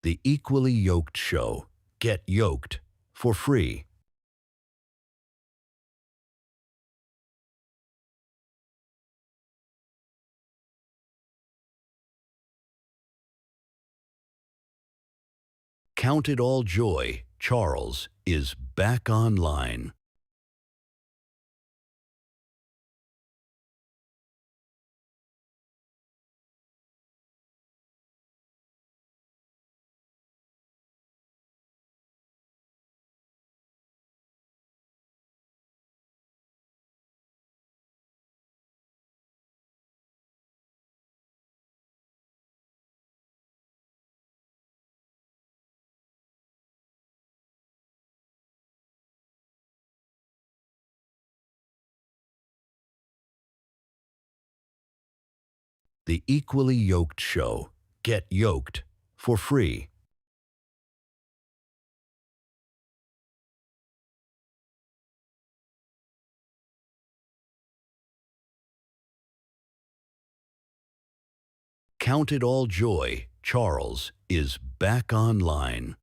The Equally Yoked Show. Get yoked for free. Count it all joy, Charles is back online. The Equally Yoked Show. Get yoked for free. Count it all joy, Charles is back online.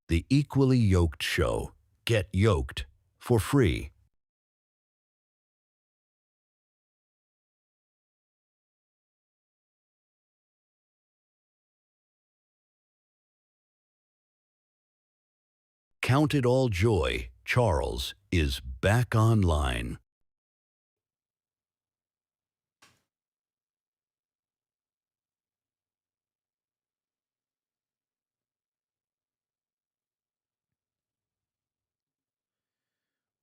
The Equally Yoked Show. Get yoked for free. Count it all joy, Charles is back online.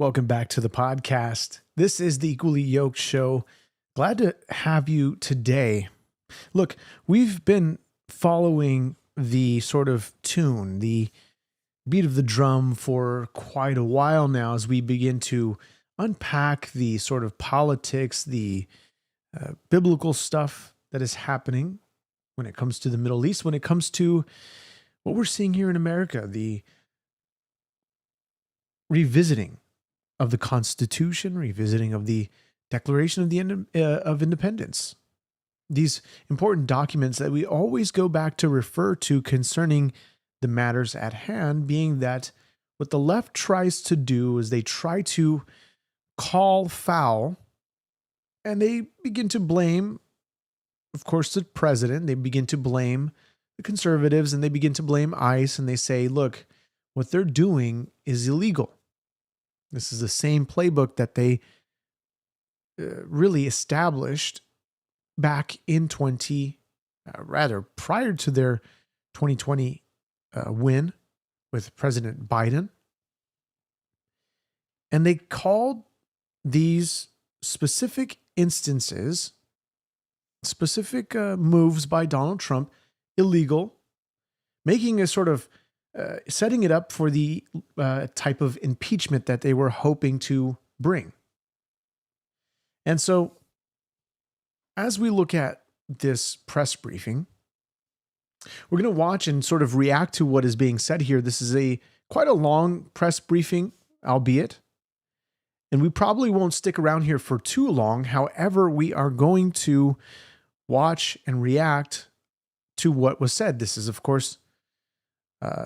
Welcome back to the podcast. This is the Equally Yoked Show. Glad to have you today. Look, we've been following the sort of tune, the beat of the drum for quite a while now as we begin to unpack the sort of politics, the biblical stuff that is happening when it comes to the Middle East, when it comes to what we're seeing here in America, the revisiting of the Constitution, revisiting of the Declaration of Independence. These important documents that we always go back to refer to concerning the matters at hand, being that what the left tries to do is they try to call foul and they begin to blame, of course, the president. They begin to blame the conservatives and they begin to blame ICE, and they say, look, what they're doing is illegal. This is the same playbook that they really established back in prior to their 2020 win with President Biden. And they called these specific instances, specific moves by Donald Trump illegal, making a sort of setting it up for the type of impeachment that they were hoping to bring. And so, as we look at this press briefing, we're going to watch and sort of react to what is being said here. This is quite a long press briefing, albeit, and we probably won't stick around here for too long. However, we are going to watch and react to what was said. This is, of course,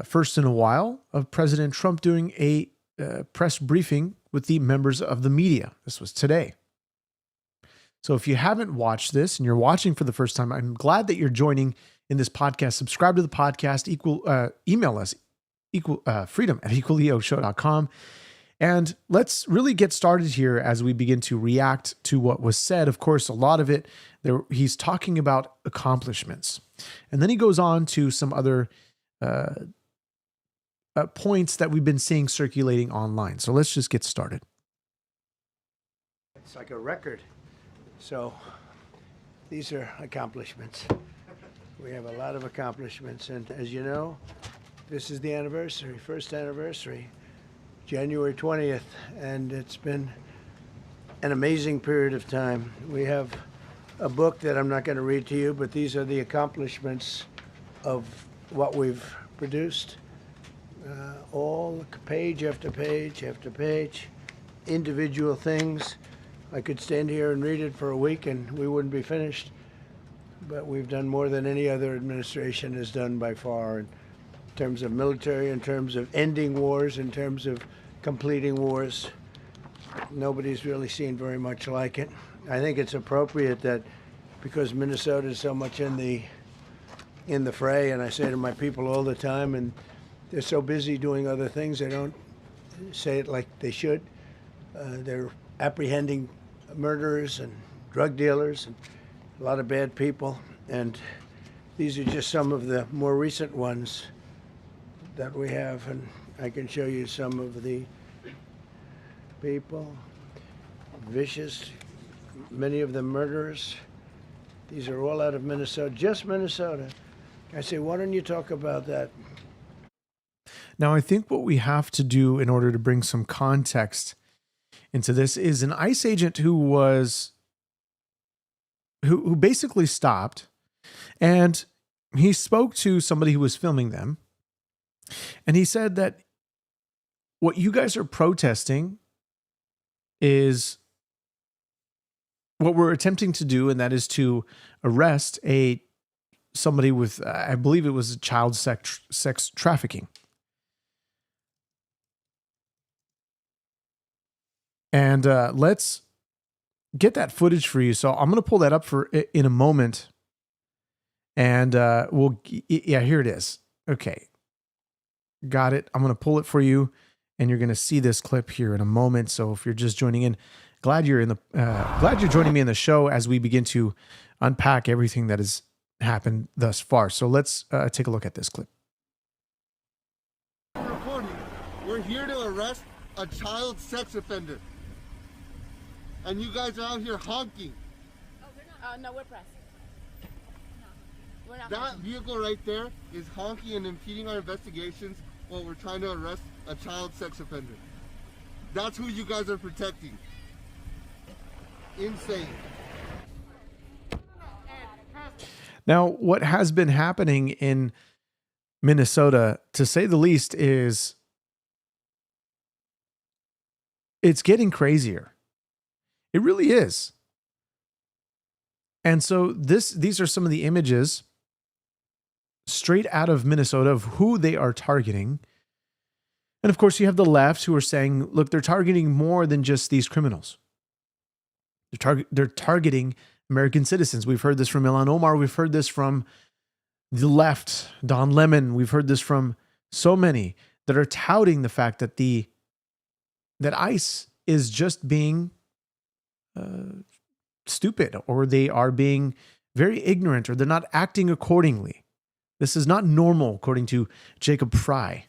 first in a while of President Trump doing a press briefing with the members of the media. This was today. So if you haven't watched this and you're watching for the first time, I'm glad that you're joining in this podcast. Subscribe to the podcast, email us, freedom@equallyogshow.com. And let's really get started here as we begin to react to what was said. Of course, a lot of it, he's talking about accomplishments. And then he goes on to some other points that we've been seeing circulating online. So let's just get started. It's like a record. So these are accomplishments. We have a lot of accomplishments, and as you know, this is the anniversary, first anniversary, January 20th, and it's been an amazing period of time. We have a book that I'm not going to read to you, but these are the accomplishments of what we've produced. All page after page after page, individual things. I could stand here and read it for a week and we wouldn't be finished. But we've done more than any other administration has done by far in terms of military, in terms of ending wars, in terms of completing wars. Nobody's really seen very much like it. I think it's appropriate that because Minnesota is so much in the fray, and I say to my people all the time, and they're so busy doing other things, they don't say it like they should. They're apprehending murderers and drug dealers and a lot of bad people, and these are just some of the more recent ones that we have, and I can show you some of the people, vicious, many of them murderers. These are all out of Minnesota, just Minnesota. I say, why don't you talk about that? Now, I think what we have to do in order to bring some context into this is an ICE agent who basically stopped, and he spoke to somebody who was filming them, and he said that what you guys are protesting is what we're attempting to do, and that is to arrest somebody with, I believe it was child sex trafficking. And let's get that footage for you. So I'm going to pull that up in a moment. And here it is. Okay. Got it. I'm going to pull it for you. And you're going to see this clip here in a moment. So if you're just joining in, glad you're joining me in the show as we begin to unpack everything that has happened thus far. So let's take a look at this clip. We're here to arrest a child sex offender. And you guys are out here honking. Oh, we're not. No, we're pressed. No, we're not. That vehicle right there is honking and impeding our investigations while we're trying to arrest a child sex offender. That's who you guys are protecting. Insane. Now, what has been happening in Minnesota, to say the least, is it's getting crazier. It really is. And so these are some of the images straight out of Minnesota of who they are targeting. And of course, you have the left who are saying, look, they're targeting more than just these criminals. They're targeting American citizens. We've heard this from Ilhan Omar. We've heard this from the left, Don Lemon. We've heard this from so many that are touting the fact that that ICE is just being stupid, or they are being very ignorant, or they're not acting accordingly. This is not normal, according to Jacob Fry.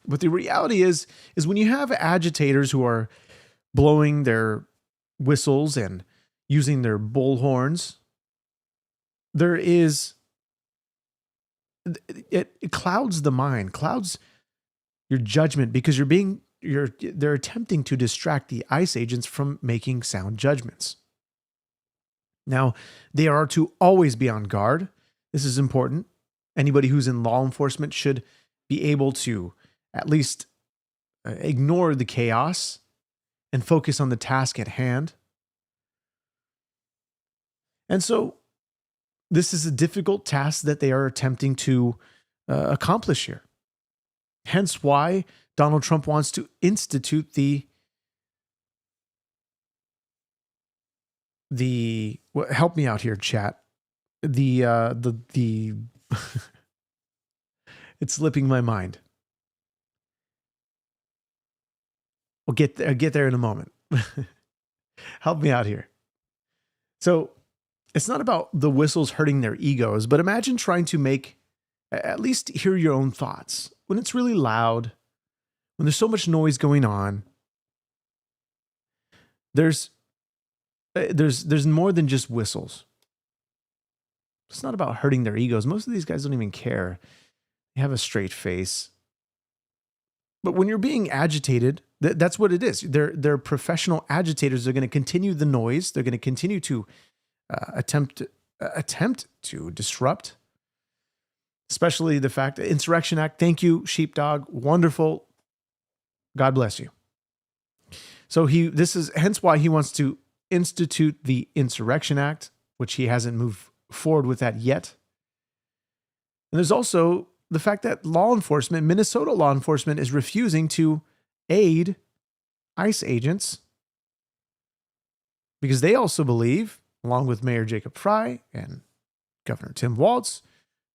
But the reality is when you have agitators who are blowing their whistles and using their bullhorns, it clouds the mind, clouds your judgment, because they're attempting to distract the ICE agents from making sound judgments. Now, they are to always be on guard. This is important. Anybody who's in law enforcement should be able to at least ignore the chaos and focus on the task at hand. And so this is a difficult task that they are attempting to accomplish here. Hence why Donald Trump wants to institute help me out here, chat. It's slipping my mind. I'll get there in a moment. Help me out here. So it's not about the whistles hurting their egos, but imagine trying to at least hear your own thoughts when it's really loud, when there's so much noise going on. There's more than just whistles. It's not about hurting their egos. Most of these guys don't even care. They have a straight face. But when you're being agitated, that's what it is. They're professional agitators. They're going to continue the noise. They're going to continue to attempt to disrupt, especially the fact that Insurrection Act. Thank you, Sheepdog. Wonderful. God bless you. So this is hence why he wants to institute the Insurrection Act, which he hasn't moved forward with that yet. And there's also the fact that Minnesota law enforcement is refusing to aid ICE agents because they also believe, along with Mayor Jacob Fry and Governor Tim Walz,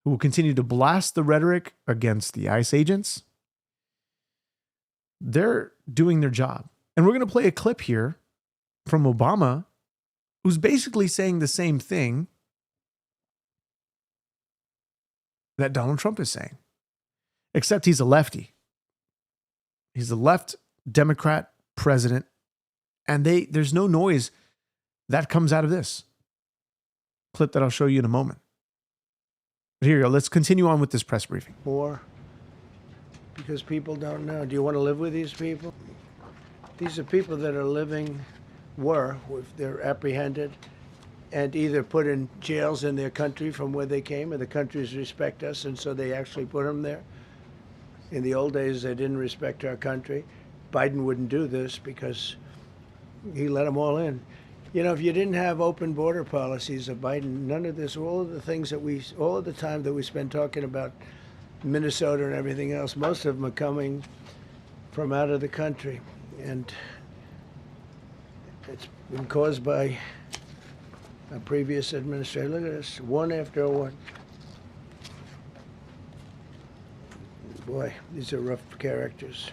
who will continue to blast the rhetoric against the ICE agents, they're doing their job. And we're going to play a clip here from Obama, who's basically saying the same thing that Donald Trump is saying, except he's a lefty. He's a left Democrat president, and there's no noise that comes out of this clip that I'll show you in a moment. But here you go. Let's continue on with this press briefing. More because people don't know. Do you want to live with these people? These are people that they're apprehended and either put in jails in their country from where they came, and the countries respect us, and so they actually put them there. In the old days, they didn't respect our country. Biden wouldn't do this because he let them all in. You know, if you didn't have open border policies of Biden, none of this, all of the time that we spend talking about Minnesota and everything else, most of them are coming from out of the country. And it's been caused by a previous administration. Look at this, one after one. Boy, these are rough characters.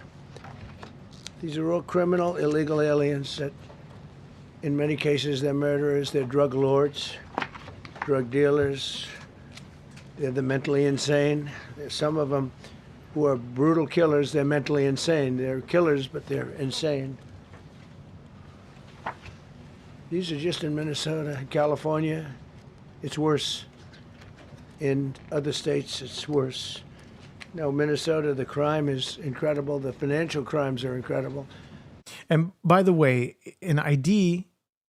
These are all criminal, illegal aliens that, in many cases, they're murderers, they're drug lords, drug dealers. They're the mentally insane. There's some of them who are brutal killers, they're mentally insane. They're killers, but they're insane. These are just in Minnesota. California, it's worse. In other states, it's worse. No, Minnesota, the crime is incredible. The financial crimes are incredible. And by the way, an ID,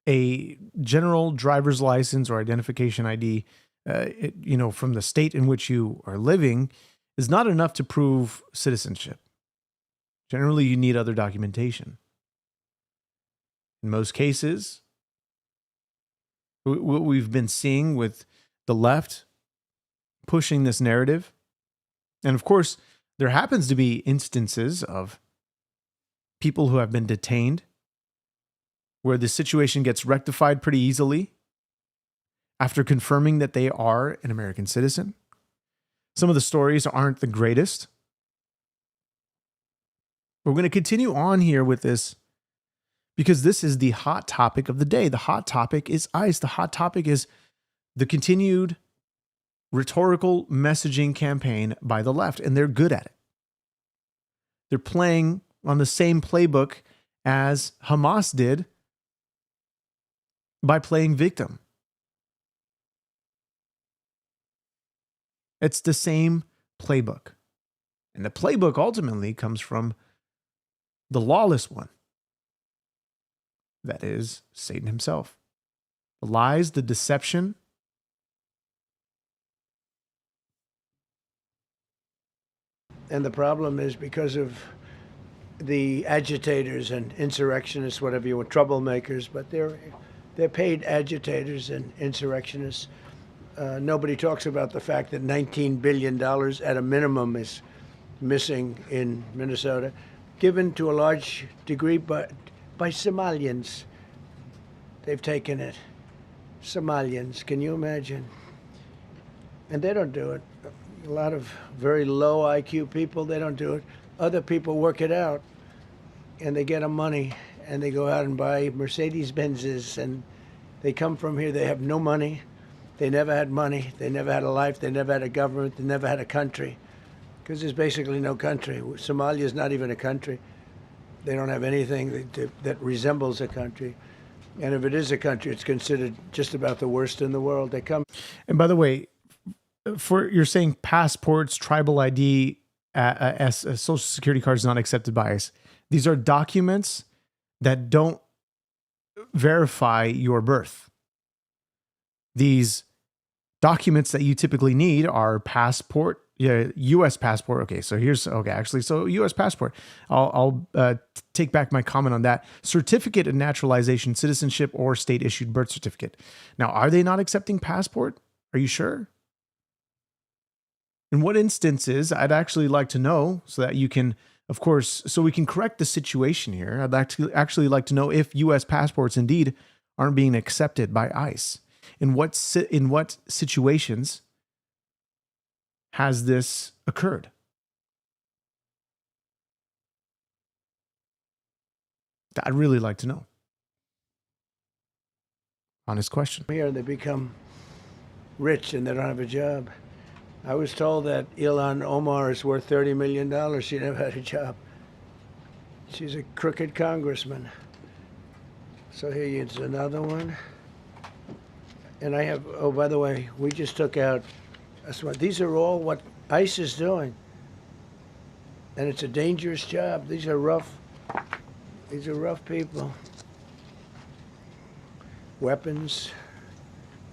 a general driver's license or identification ID, from the state in which you are living, is not enough to prove citizenship. Generally, you need other documentation. In most cases, what we've been seeing with the left pushing this narrative, and of course, there happens to be instances of people who have been detained where the situation gets rectified pretty easily after confirming that they are an American citizen. Some of the stories aren't the greatest. We're going to continue on here with this because this is the hot topic of the day. The hot topic is ICE. The hot topic is the continued rhetorical messaging campaign by the left, and they're good at it. They're playing on the same playbook as Hamas did by playing victim. It's the same playbook. And the playbook ultimately comes from the lawless one. That is Satan himself. The lies, the deception. And the problem is because of the agitators and insurrectionists, whatever you want, troublemakers, but they're paid agitators and insurrectionists. Nobody talks about the fact that $19 billion at a minimum is missing in Minnesota, given to a large degree by Somalians. They've taken it. Somalians, can you imagine? And they don't do it. A lot of very low IQ people, they don't do it. Other people work it out, and they get them money, and they go out and buy Mercedes-Benzes, and they come from here, they have no money. They never had money. They never had a life. They never had a government. They never had a country, because there's basically no country. Somalia is not even a country. They don't have anything that resembles a country. And if it is a country, it's considered just about the worst in the world. They come. And by the way, you're saying passports, tribal ID, as social security cards not accepted by ICE. These are documents that don't verify your birth. These documents that you typically need are passport, U.S. passport. Okay, so U.S. passport. I'll take back my comment on that. Certificate of naturalization, citizenship, or state-issued birth certificate. Now, are they not accepting passport? Are you sure? In what instances, I'd actually like to know so that you can, of course, so we can correct the situation here. I'd actually like to know if U.S. passports indeed aren't being accepted by ICE. In what situations has this occurred? I'd really like to know. Honest question. Here, they become rich and they don't have a job. I was told that Ilhan Omar is worth $30 million. She never had a job. She's a crooked congressman. So here is another one. And I have, oh, by the way, we just took out, these are all what ICE is doing. And it's a dangerous job. These are rough people. Weapons.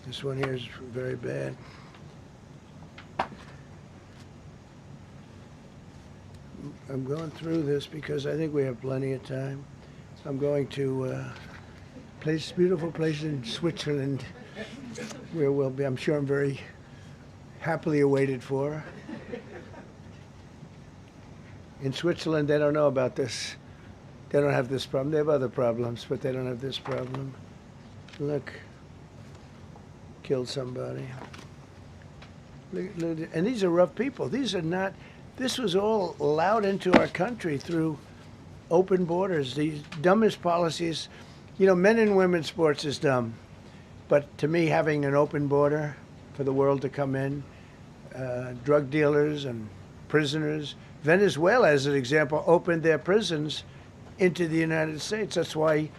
This one here is very bad. I'm going through this because I think we have plenty of time. I'm going to beautiful place in Switzerland where we'll be, I'm sure I'm very happily awaited for. In Switzerland, they don't know about this. They don't have this problem. They have other problems, but they don't have this problem. Look, killed somebody. Look, and these are rough people. These are not, this was all allowed into our country through open borders. These dumbest policies, men and women's sports is dumb. But to me, having an open border for the world to come in, drug dealers and prisoners, Venezuela, as an example, opened their prisons into the United States. That's why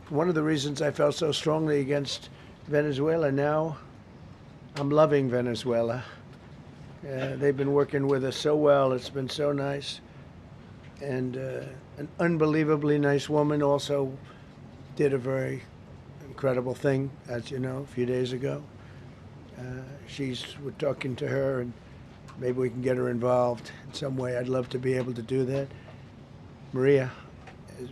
one of the reasons I felt so strongly against Venezuela. Now I'm loving Venezuela. They've been working with us so well. It's been so nice. And an unbelievably nice woman also did a very incredible thing, as you know, a few days ago. We're talking to her, and maybe we can get her involved in some way. I'd love to be able to do that. Maria,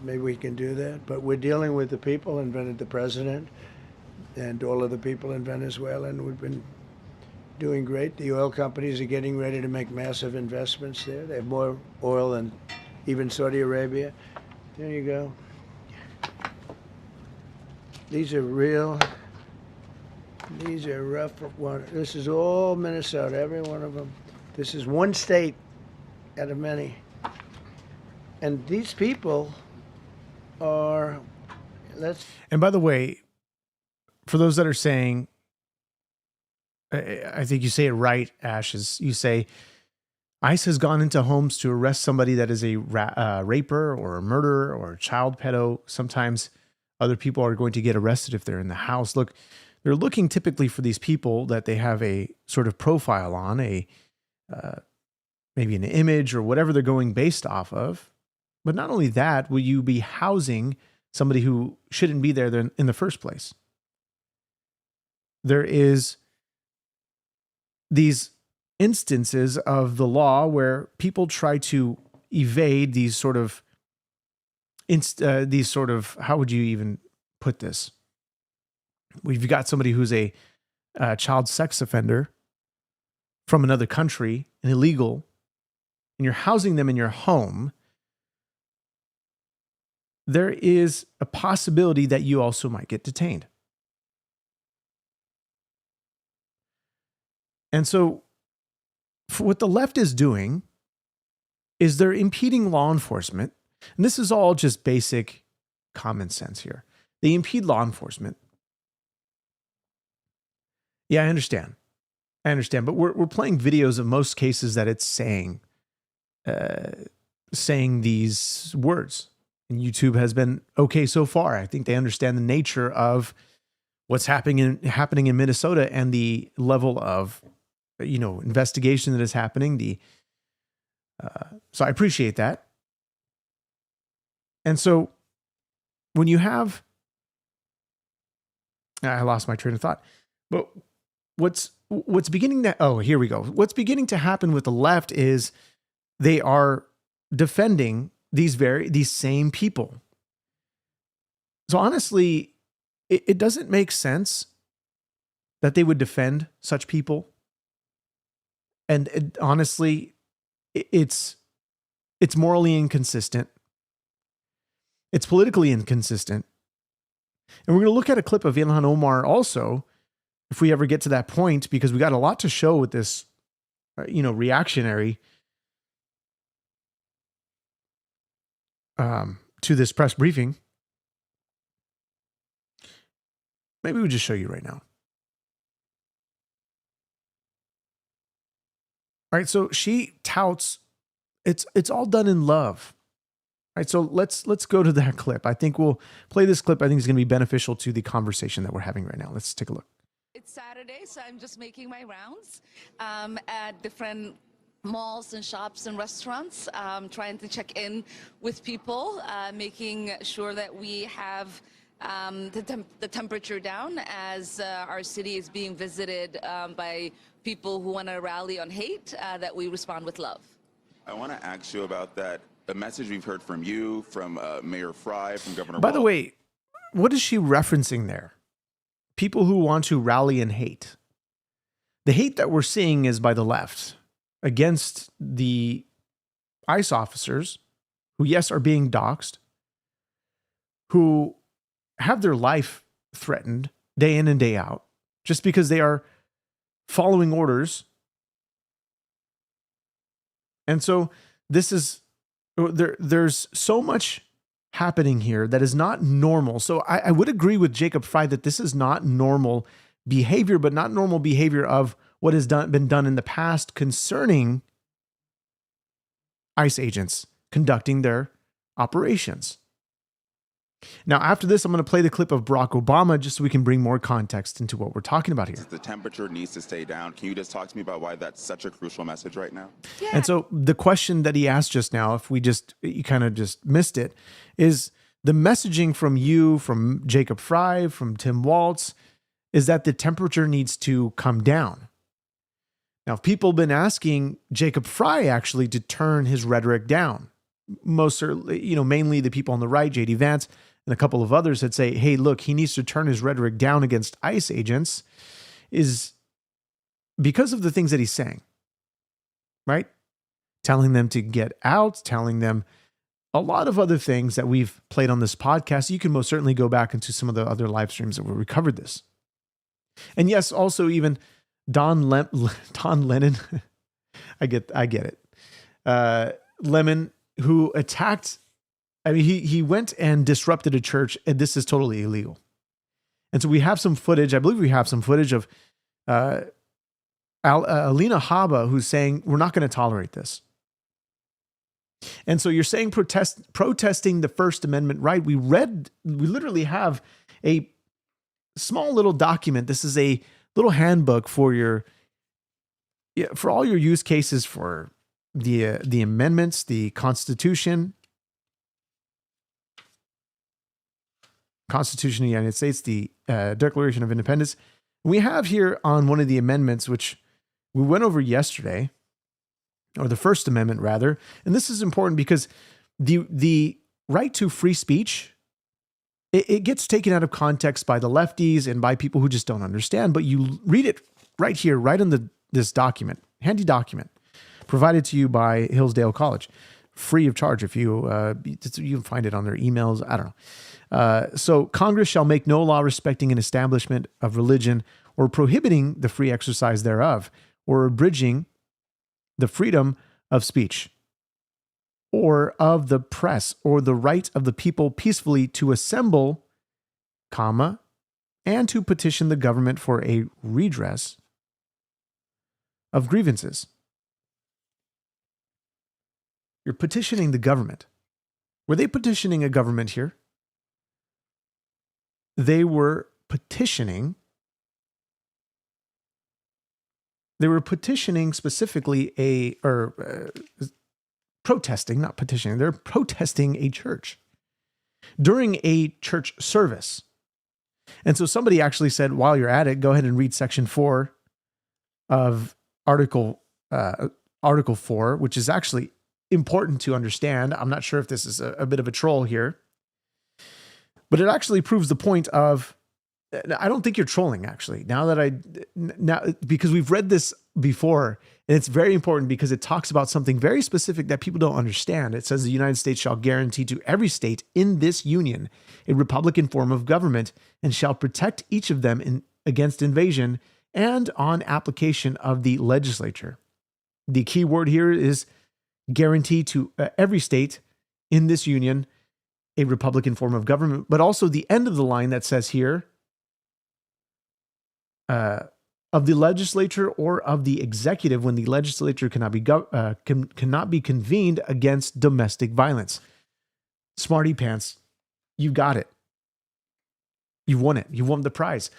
maybe we can do that. But we're dealing with the people and the president and all of the people in Venezuela, and we've been doing great. The oil companies are getting ready to make massive investments there. They have more oil than even Saudi Arabia. There you go. These are rough water. This is all Minnesota, every one of them. This is one state out of many. And these people are, And by the way, for those that are saying, I think you say it right, Ash, is you say, ICE has gone into homes to arrest somebody that is a raper or a murderer or a child pedo. Sometimes other people are going to get arrested if they're in the house. Look, they're looking typically for these people that they have a sort of profile on, maybe an image or whatever they're going based off of. But not only that, will you be housing somebody who shouldn't be there in the first place? There is these instances of the law where people try to evade these sort of, how would you even put this? We've got somebody who's a child sex offender from another country, an illegal, and you're housing them in your home. There is a possibility that you also might get detained. And so what the left is doing is they're impeding law enforcement. And this is all just basic common sense here. They impede law enforcement. Yeah, I understand. But we're playing videos of most cases that it's saying these words And YouTube has been okay so far. I think they understand the nature of what's happening in Minnesota and the level of, investigation that is happening. So I appreciate that. And so when you have, I lost my train of thought, but what's beginning to, here we go. What's beginning to happen with the left is they are defending these same people. So honestly, it doesn't make sense that they would defend such people. And honestly, it's morally inconsistent. It's politically inconsistent. And we're going to look at a clip of Ilhan Omar also, if we ever get to that point, because we got a lot to show with this, reactionary to this press briefing. Maybe we just show you right now. All right, so she touts it's all done in love. All right, so let's go to that clip. I think we'll play this clip. I think it's going to be beneficial to the conversation that we're having right now. Let's take a look. It's Saturday, so I'm just making my rounds at different malls and shops and restaurants, trying to check in with people, making sure that we have the temperature down as our city is being visited by people who want to rally on hate, that we respond with love. I want to ask you about that. The message we've heard from you, from Mayor Fry, from Governor By the way, what is she referencing there? People who want to rally in hate. The hate that we're seeing is by the left against the ICE officers who, yes, are being doxxed, who have their life threatened day in and day out just because they are following orders. And so there's so much happening here that is not normal. So I would agree with Jacob Fry that this is not normal behavior, but not normal behavior of what has been done in the past concerning ICE agents conducting their operations. Now, after this, I'm going to play the clip of Barack Obama just so we can bring more context into what we're talking about here. The temperature needs to stay down. Can you just talk to me about why that's such a crucial message right now? Yeah. And so the question that he asked just now, if you kind of just missed it, is the messaging from you, from Jacob Fry, from Tim Waltz, is that the temperature needs to come down. Now, people have been asking Jacob Fry actually to turn his rhetoric down. Most certainly, mainly the people on the right, J.D. Vance, and a couple of others that say, hey, look, he needs to turn his rhetoric down against ICE agents, is because of the things that he's saying, right? Telling them to get out, telling them a lot of other things that we've played on this podcast. You can most certainly go back into some of the other live streams that we covered this. And yes, also even Don Lennon, I get it. Lemon, who attacked, he went and disrupted a church, and this is totally illegal. And so we have some footage, I believe we have some footage of Alina Habba, who's saying, we're not going to tolerate this. And so you're saying protesting the First Amendment right. We literally have a small little document. This is a little handbook for all your use cases for the amendments, the Constitution of the United States, the Declaration of Independence. We have here on one of the amendments, which we went over yesterday, or the First Amendment rather, and this is important because the right to free speech, it gets taken out of context by the lefties and by people who just don't understand, but you read it right here, right on this document, handy document, provided to you by Hillsdale College, free of charge if you can find it on their emails. I don't know. So Congress shall make no law respecting an establishment of religion or prohibiting the free exercise thereof or abridging the freedom of speech or of the press or the right of the people peacefully to assemble, and to petition the government for a redress of grievances. You're petitioning the government. Were they petitioning a government here? They were petitioning specifically protesting, not petitioning. They're protesting a church during a church service. And so somebody actually said, while you're at it, go ahead and read section 4 of Article 4, which is actually important to understand. I'm not sure if this is a bit of a troll here, but it actually proves the point of, I don't think you're trolling, actually. Because we've read this before, and it's very important because it talks about something very specific that people don't understand. It says the United States shall guarantee to every state in this union a republican form of government and shall protect each of them against invasion and on application of the legislature. The key word here is guarantee to every state in this union a republican form of government, but also the end of the line that says here, of the legislature or of the executive when the legislature cannot be convened against domestic violence. Smarty pants, you got it. You won it. You won the prize.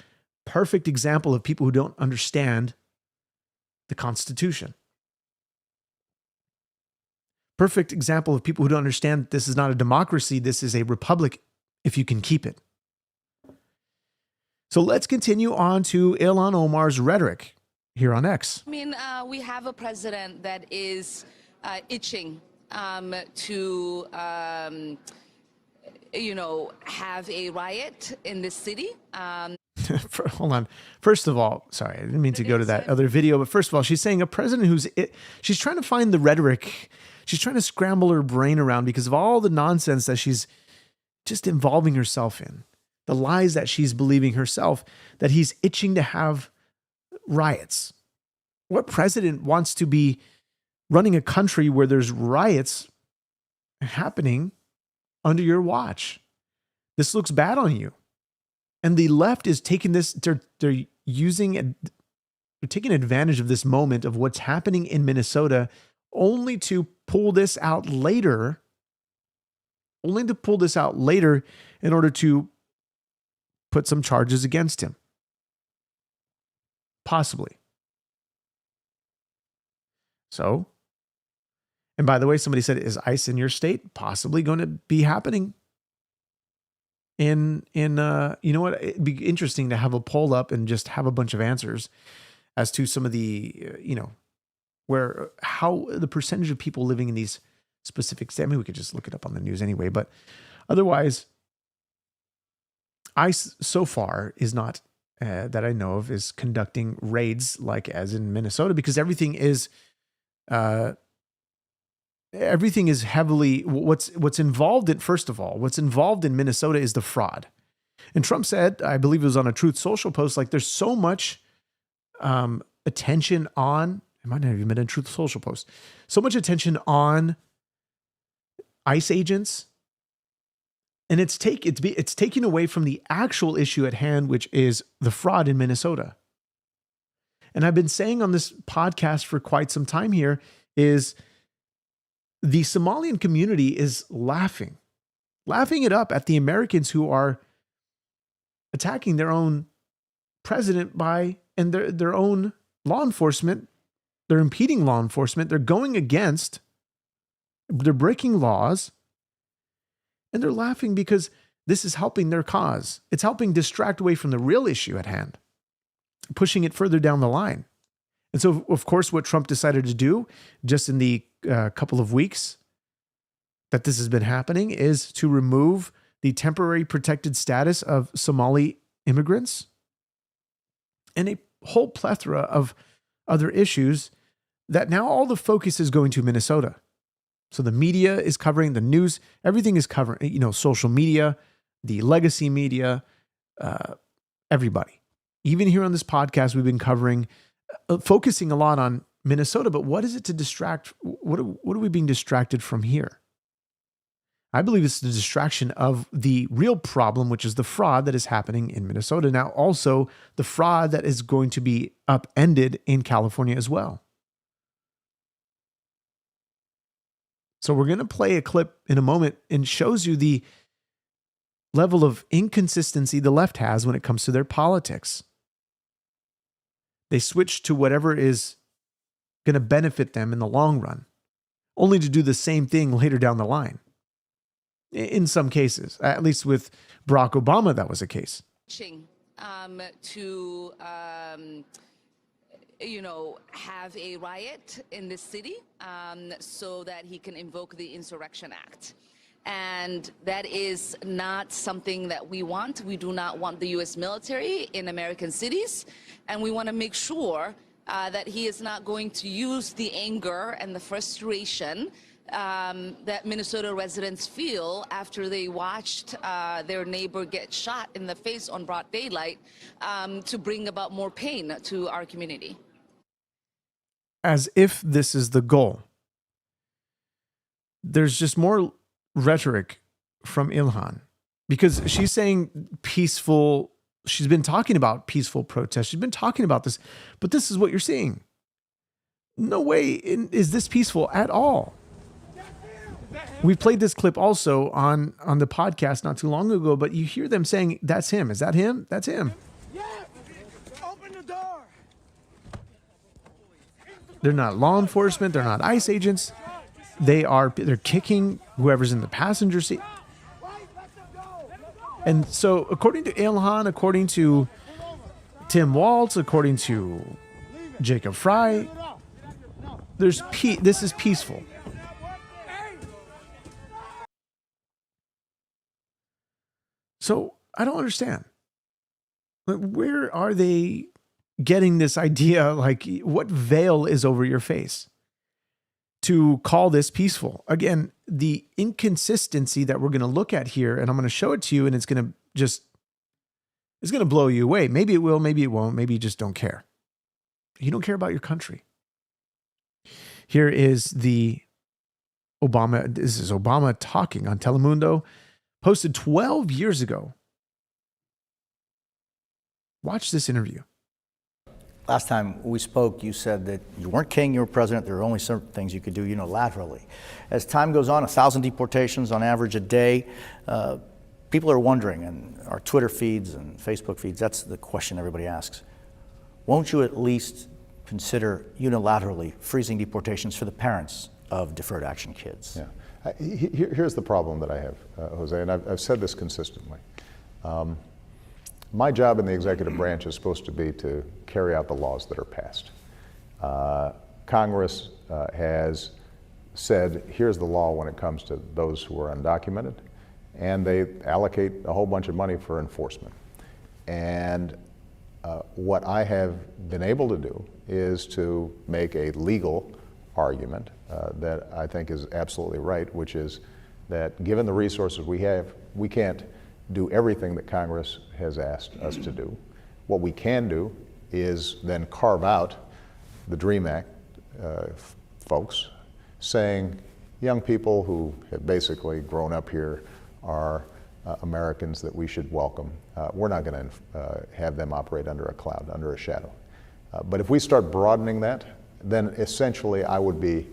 Perfect example of people who don't understand the Constitution. Perfect example of people who don't understand this is not a democracy. This is a republic if you can keep it. So let's continue on to Ilhan Omar's rhetoric here on X. I mean, we have a president that is itching to, have a riot in this city. Hold on. First of all, sorry, I didn't mean to go to that other video, but first of all, she's saying a president she's trying to find the rhetoric. She's trying to scramble her brain around because of all the nonsense that she's just involving herself in. The lies that she's believing herself, that he's itching to have riots. What president wants to be running a country where there's riots happening under your watch? This looks bad on you. And the left is taking this, they're taking advantage of this moment of what's happening in Minnesota only to pull this out later, in order to put some charges against him. Possibly. So, and by the way, somebody said, is ICE in your state? Possibly going to be happening. You know what? It'd be interesting to have a poll up and just have a bunch of answers as to some of the, how the percentage of people living in these specific states. I mean, we could just look it up on the news anyway, but otherwise, ICE so far is not, that I know of, is conducting raids like as in Minnesota, because everything is heavily, what's involved in, first of all, what's involved in Minnesota is the fraud. And Trump said, I believe it was on a Truth Social post, like there's so much attention on, it might not have even been a Truth Social post, so much attention on ICE agents. And it's taken away from the actual issue at hand, which is the fraud in Minnesota. And I've been saying on this podcast for quite some time here is the Somalian community is laughing it up at the Americans who are attacking their own president and their own law enforcement. They're impeding law enforcement. They're breaking laws. And they're laughing because this is helping their cause. It's helping distract away from the real issue at hand, pushing it further down the line. And so, of course, what Trump decided to do just in the couple of weeks that this has been happening is to remove the temporary protected status of Somali immigrants and a whole plethora of other issues that now all the focus is going to Minnesota. So the media is covering, the news, everything is covering, social media, the legacy media, everybody. Even here on this podcast, we've been covering, focusing a lot on Minnesota, but what is it to distract? What are we being distracted from here? I believe it's the distraction of the real problem, which is the fraud that is happening in Minnesota. Now, also the fraud that is going to be upended in California as well. So we're going to play a clip in a moment and shows you the level of inconsistency the left has when it comes to their politics. They switch to whatever is going to benefit them in the long run, only to do the same thing later down the line. In some cases, at least with Barack Obama, that was the case. To have a riot in this city so that he can invoke the Insurrection Act. And that is not something that we want. We do not want the U.S. military in American cities. And we want to make sure that he is not going to use the anger and the frustration that Minnesota residents feel after they watched their neighbor get shot in the face on broad daylight to bring about more pain to our community. As if this is the goal. There's just more rhetoric from Ilhan because she's saying peaceful. She's been talking about peaceful protest. She's been talking about this, but this is what you're seeing. No way is this peaceful at all. We played this clip also on the podcast not too long ago, but you hear them saying, that's him. Is that him? That's him. Open the door. They're not law enforcement. They're not ICE agents. They're kicking whoever's in the passenger seat. And so according to Ilhan, according to Tim Walz, according to Jacob Fry, this is peaceful. So I don't understand. Where are they getting this idea? Like, what veil is over your face to call this peaceful? Again, the inconsistency that we're going to look at here, and I'm going to show it to you, and it's going to blow you away. Maybe it will, maybe it won't. Maybe you just don't care. You don't care about your country. Here is Obama. This is Obama talking on Telemundo, posted 12 years ago. Watch this interview. Last time we spoke, you said that you weren't king, you were president. There were only certain things you could do unilaterally. As time goes on, 1,000 deportations on average a day. People are wondering, and our Twitter feeds and Facebook feeds, that's the question everybody asks. Won't you at least consider unilaterally freezing deportations for the parents of deferred action kids? Yeah. Here's the problem that I have, Jose, and I've said this consistently. My job in the executive branch is supposed to be to carry out the laws that are passed. Congress has said, here's the law when it comes to those who are undocumented, and they allocate a whole bunch of money for enforcement. And what I have been able to do is to make a legal argument that I think is absolutely right, which is that given the resources we have, we can't do everything that Congress has asked us to do. What we can do is then carve out the DREAM Act folks, saying young people who have basically grown up here are Americans that we should welcome. We're not going to have them operate under a cloud, under a shadow. But if we start broadening that, then essentially I would be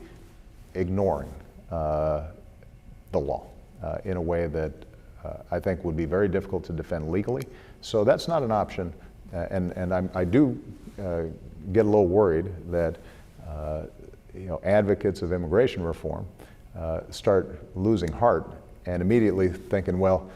ignoring the law in a way that I think would be very difficult to defend legally. So that's not an option. And I do get a little worried that advocates of immigration reform start losing heart and immediately thinking, well,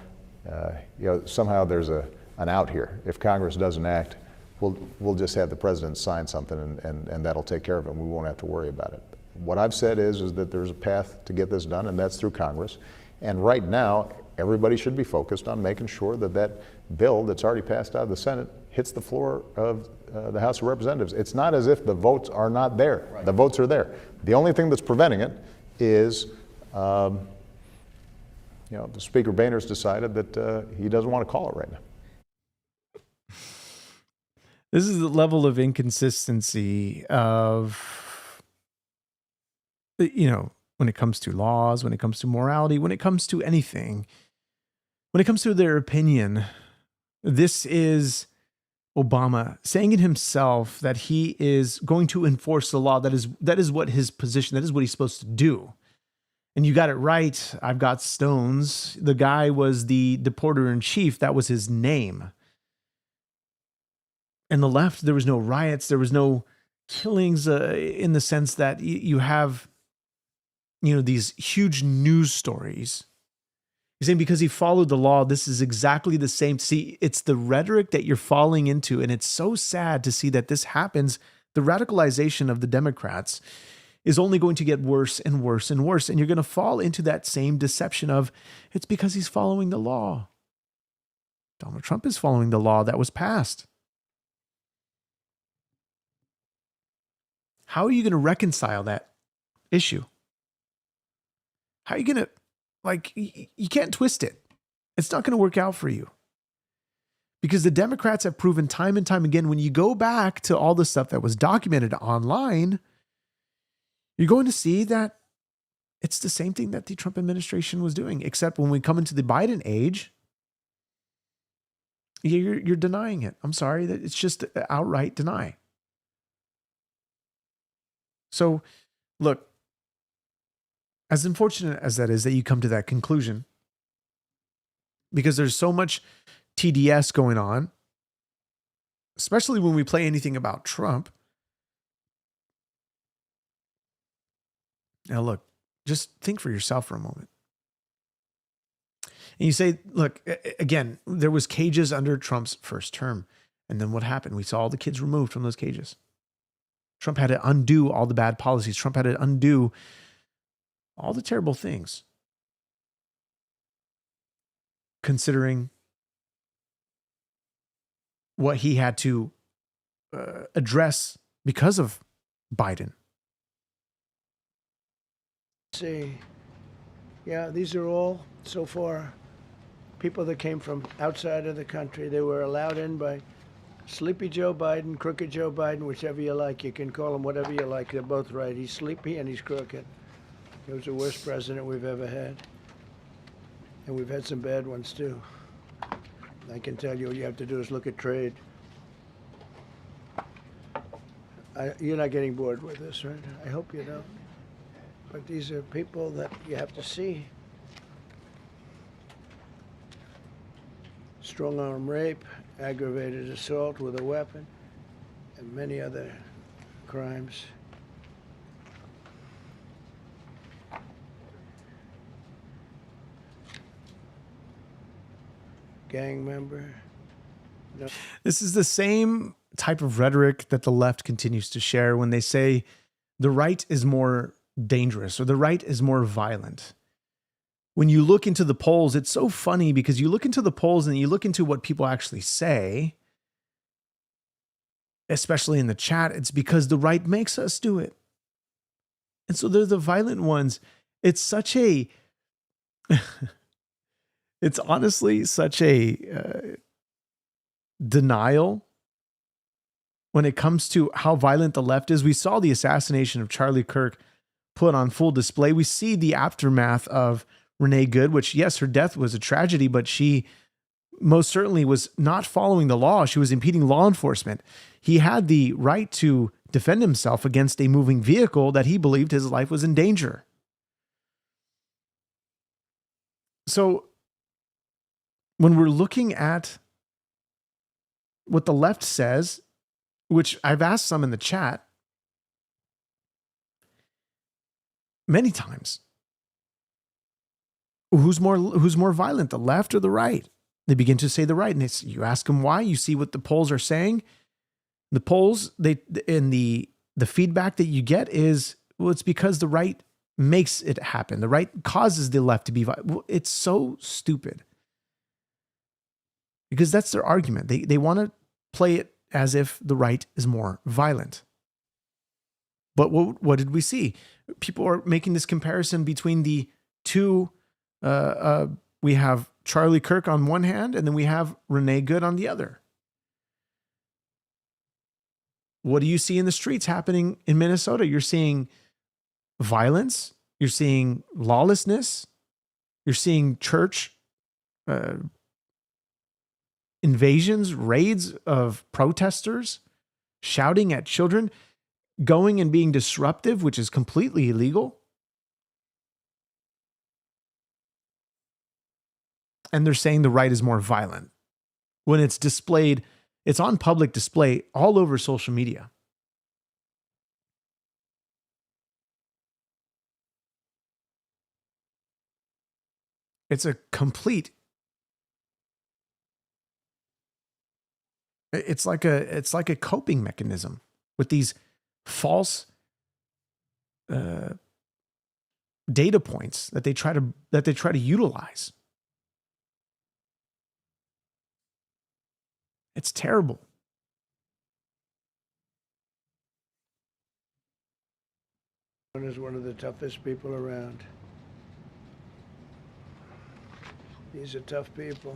somehow there's an out here. If Congress doesn't act, we'll just have the president sign something and that'll take care of it and we won't have to worry about it. What I've said is that there's a path to get this done, and that's through Congress. And right now, everybody should be focused on making sure that that bill that's already passed out of the Senate hits the floor of the House of Representatives. It's not as if the votes are not there. Right. The votes are there. The only thing that's preventing it is, the Speaker Boehner's decided that he doesn't want to call it right now. This is the level of inconsistency of, when it comes to laws, when it comes to morality, when it comes to anything, when it comes to their opinion. This is Obama saying it himself that he is going to enforce the law. That is what his position, that is what he's supposed to do. And you got it right. I've got stones. The guy was the deporter in chief. That was his name. And the left, there was no riots. There was no killings in the sense that you have, these huge news stories. He's saying because he followed the law, this is exactly the same. See, it's the rhetoric that you're falling into. And it's so sad to see that this happens. The radicalization of the Democrats is only going to get worse and worse and worse. And you're going to fall into that same deception of it's because he's following the law. Donald Trump is following the law that was passed. How are you going to reconcile that issue? How are you going to, you can't twist it. It's not going to work out for you. Because the Democrats have proven time and time again, when you go back to all the stuff that was documented online, you're going to see that it's the same thing that the Trump administration was doing, except when we come into the Biden age, you're denying it. I'm sorry, that it's just outright deny. So, look, as unfortunate as that is that you come to that conclusion, because there's so much TDS going on, especially when we play anything about Trump. Now, look, just think for yourself for a moment. And you say, look, again, there was cages under Trump's first term. And then what happened? We saw all the kids removed from those cages. Trump had to undo all the bad policies. Trump had to undo all the terrible things. Considering what he had to address because of Biden. See, yeah, these are all, so far, people that came from outside of the country. They were allowed in by Sleepy Joe Biden, Crooked Joe Biden, whichever you like. You can call him whatever you like. They're both right. He's sleepy and he's crooked. He was the worst president we've ever had. And we've had some bad ones, too. I can tell you, all you have to do is look at trade. You're not getting bored with this, right? I hope you don't. But these are people that you have to see. Strong arm rape, aggravated assault with a weapon, and many other crimes. Gang member. No. This is the same type of rhetoric that the left continues to share when they say the right is more dangerous or the right is more violent. When you look into the polls, it's so funny because you look into the polls and you look into what people actually say, especially in the chat, it's because the right makes us do it. And so they're the violent ones. It's such a, it's honestly such a denial when it comes to how violent the left is. We saw the assassination of Charlie Kirk put on full display. We see the aftermath of Renee Good, which, yes, her death was a tragedy, but she most certainly was not following the law. She was impeding law enforcement. He had the right to defend himself against a moving vehicle that he believed his life was in danger. So when we're looking at what the left says, which I've asked some in the chat many times, who's more violent, the left or the right? They begin to say the right, and you ask them why. You see what the polls are saying. The polls, the feedback that you get is, well, it's because the right makes it happen. The right causes the left to be violent. Well, it's so stupid because that's their argument. They want to play it as if the right is more violent. But what did we see? People are making this comparison between the two. We have Charlie Kirk on one hand, and then we have Renee Good on the other. What do you see in the streets happening in Minnesota? You're seeing violence. You're seeing lawlessness. You're seeing church invasions, raids of protesters, shouting at children, going and being disruptive, which is completely illegal. and they're saying the right is more violent when it's displayed, it's on public display all over social media. It's a complete, it's like a coping mechanism with these false data points that they try to utilize. It's terrible. Is one of the toughest people around. These are tough people.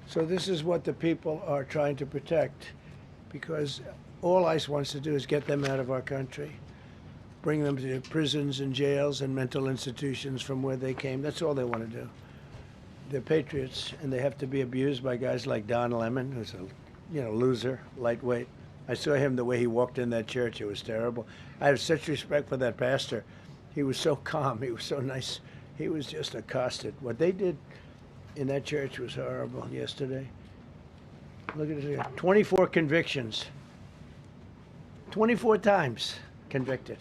So this is what the people are trying to protect, because all ICE wants to do is get them out of our country, bring them to prisons and jails and mental institutions from where they came. That's all they want to do. They're patriots, and they have to be abused by guys like Don Lemon, who's a loser, lightweight. I saw him the way he walked in that church. It was terrible. I have such respect for that pastor. He was so calm. He was so nice. He was just accosted. What they did in that church was horrible yesterday. Look at it here. 24 convictions. 24 times convicted.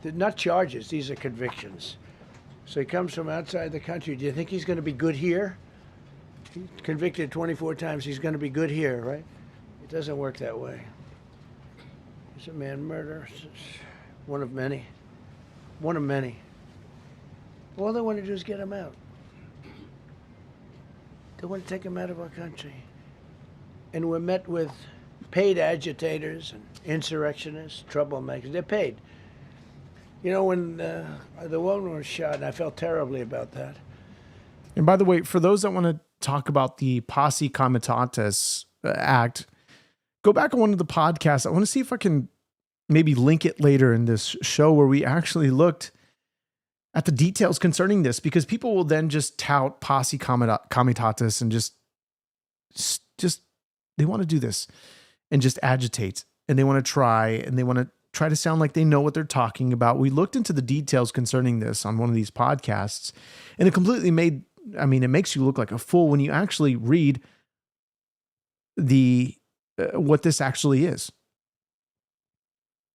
They're not charges. These are convictions. So he comes from outside the country. Do you think he's going to be good here? He's convicted 24 times. He's going to be good here, right? It doesn't work that way. It's a man murder. It's one of many. One of many. All they want to do is get him out. They want to take him out of our country. And we're met with paid agitators and insurrectionists, troublemakers. They're paid. You know, when the woman was shot, and I felt terribly about that. And by the way, for those that want to talk about the Posse Comitatus Act, go back on one of the podcasts. I want to see if I can maybe link it later in this show where we actually looked at the details concerning this, because people will then just tout Posse Comitatus and just they want to do this and just agitate, and they want to try to sound like they know what they're talking about. We looked into the details concerning this on one of these podcasts, and it completely it makes you look like a fool when you actually read the what this actually is.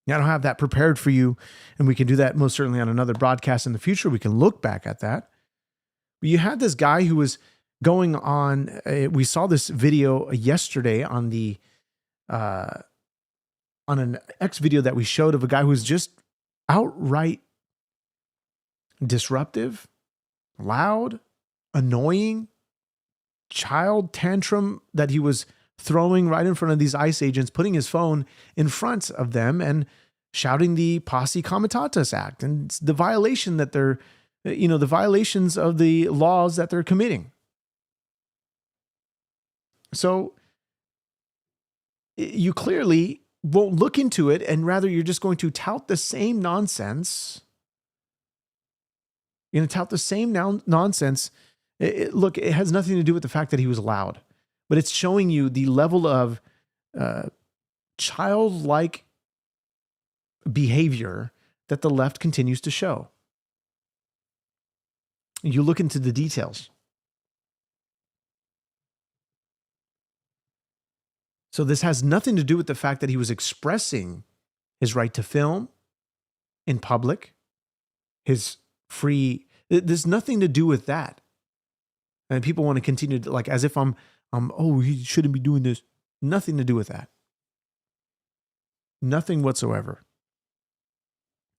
I don't have that prepared for you, and we can do that most certainly on another broadcast in the future. We can look back at that. But you had this guy who was going on. We saw this video yesterday on the on an X video that we showed of a guy who was just outright disruptive, loud, annoying, child tantrum that he was throwing right in front of these ICE agents, putting his phone in front of them and shouting the Posse Comitatus Act and the violation that they're, the violations of the laws that they're committing. So you clearly won't look into it, and rather you're just going to tout the same nonsense. You're going to tout the same nonsense. Look, it has nothing to do with the fact that he was loud, but it's showing you the level of childlike behavior that the left continues to show. You look into the details. So this has nothing to do with the fact that he was expressing his right to film in public, his free. There's nothing to do with that. And people want to continue to, like, as if he shouldn't be doing this. Nothing to do with that. Nothing whatsoever.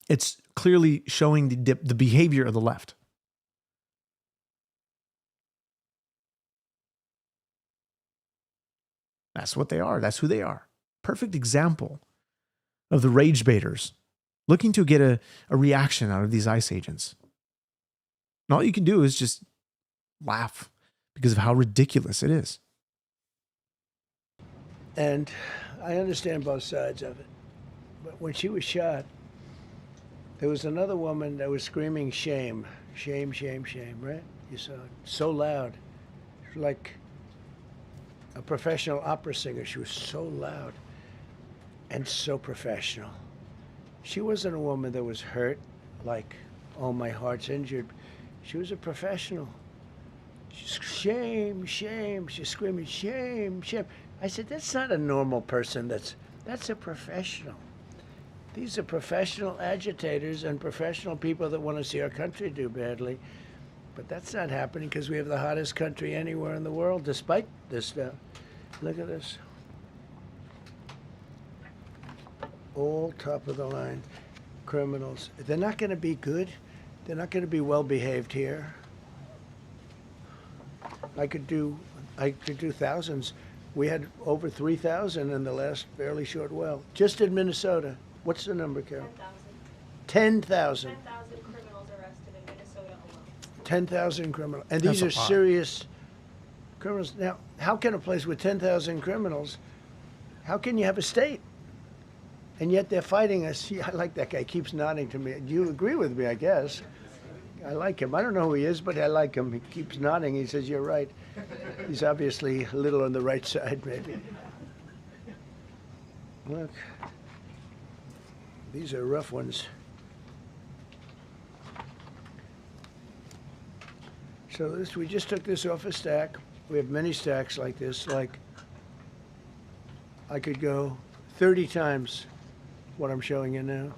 It's clearly showing the behavior of the left. That's what they are. That's who they are. Perfect example of the rage baiters looking to get a reaction out of these ICE agents. And all you can do is just laugh because of how ridiculous it is. And I understand both sides of it. But when she was shot, there was another woman that was screaming shame, shame, shame, shame, right? You saw it. So loud. It was like a professional opera singer. She was so loud and so professional. She wasn't a woman that was hurt like Oh, my heart's injured. She was a professional. She's shame, shame. She's screaming, shame, shame. I said, that's not a normal person. That's a professional. These are professional agitators and professional people that want to see our country do badly. But that's not happening because we have the hottest country anywhere in the world, despite this stuff. Look at this. All top of the line criminals. They're not going to be good. They're not going to be well behaved here. I could do thousands. We had over 3,000 in the last fairly short while. Just in Minnesota. What's the number, Carol? 10,000. 10,000 criminals arrested in Minnesota alone. 10,000 criminals. And these That's are a lot. serious criminals. Now, how can a place with 10,000 criminals, how can you have a state? And yet they're fighting us. Yeah, I like that guy. He keeps nodding to me. You agree with me, I guess. I like him. I don't know who he is, but I like him. He keeps nodding. He says, you're right. He's obviously a little on the right side, maybe. Look. These are rough ones. So we just took this off a stack. We have many stacks like this. Like, I could go 30 times what I'm showing you now.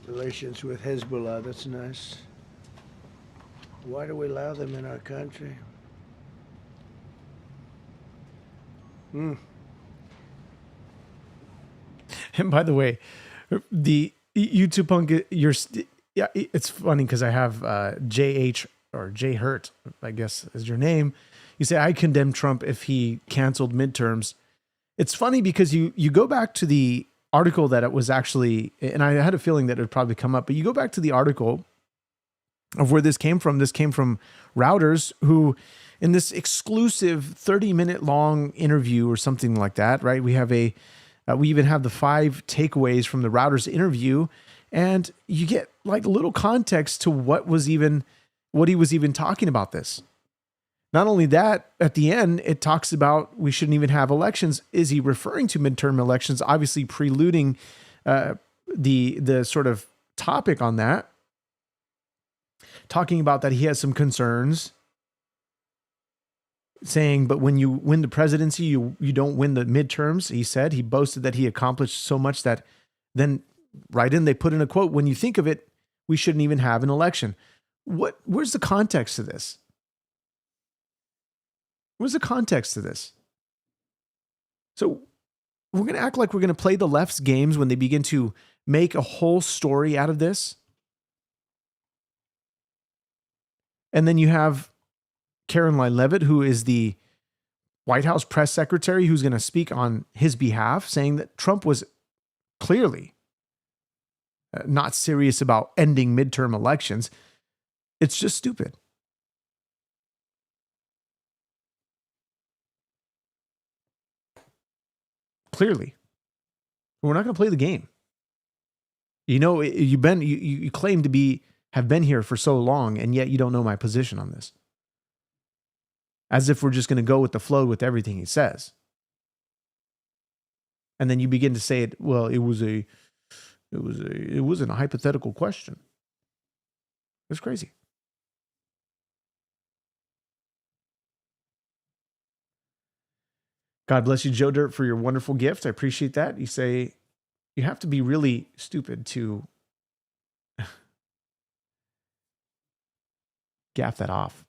Relations with Hezbollah, that's nice. Why do we allow them in our country? And by the way, the YouTube punk, yeah, it's funny because I have JH or J Hurt, I guess is your name. You say, I condemn Trump if he canceled midterms. It's funny because you go back to the article that it was actually, and I had a feeling that it would probably come up, but you go back to the article of where this came from. This came from Routers, who in this exclusive 30-minute long interview or something like that, right? We have we even have the 5 takeaways from the Routers interview, and you get like a little context to what he was even talking about this. Not only that, at the end, it talks about we shouldn't even have elections. Is he referring to midterm elections? Obviously preluding the sort of topic on that. Talking about that he has some concerns. Saying, but when you win the presidency, you don't win the midterms, he said. He boasted that he accomplished so much that then right in, they put in a quote, when you think of it, we shouldn't even have an election. Where's the context to this? Where's the context to this? So we're going to act like we're going to play the left's games when they begin to make a whole story out of this. And then you have Caroline Leavitt, who is the White House press secretary, who's going to speak on his behalf, saying that Trump was clearly not serious about ending midterm elections. It's just stupid. Clearly. We're not going to play the game. You know, you claim to have been here for so long, and yet you don't know my position on this. As if we're just going to go with the flow with everything he says. And then you begin to say it, well, it wasn't a hypothetical question. It's crazy. God bless you, Joe Dirt, for your wonderful gift. I appreciate that. You say you have to be really stupid to gaff that off.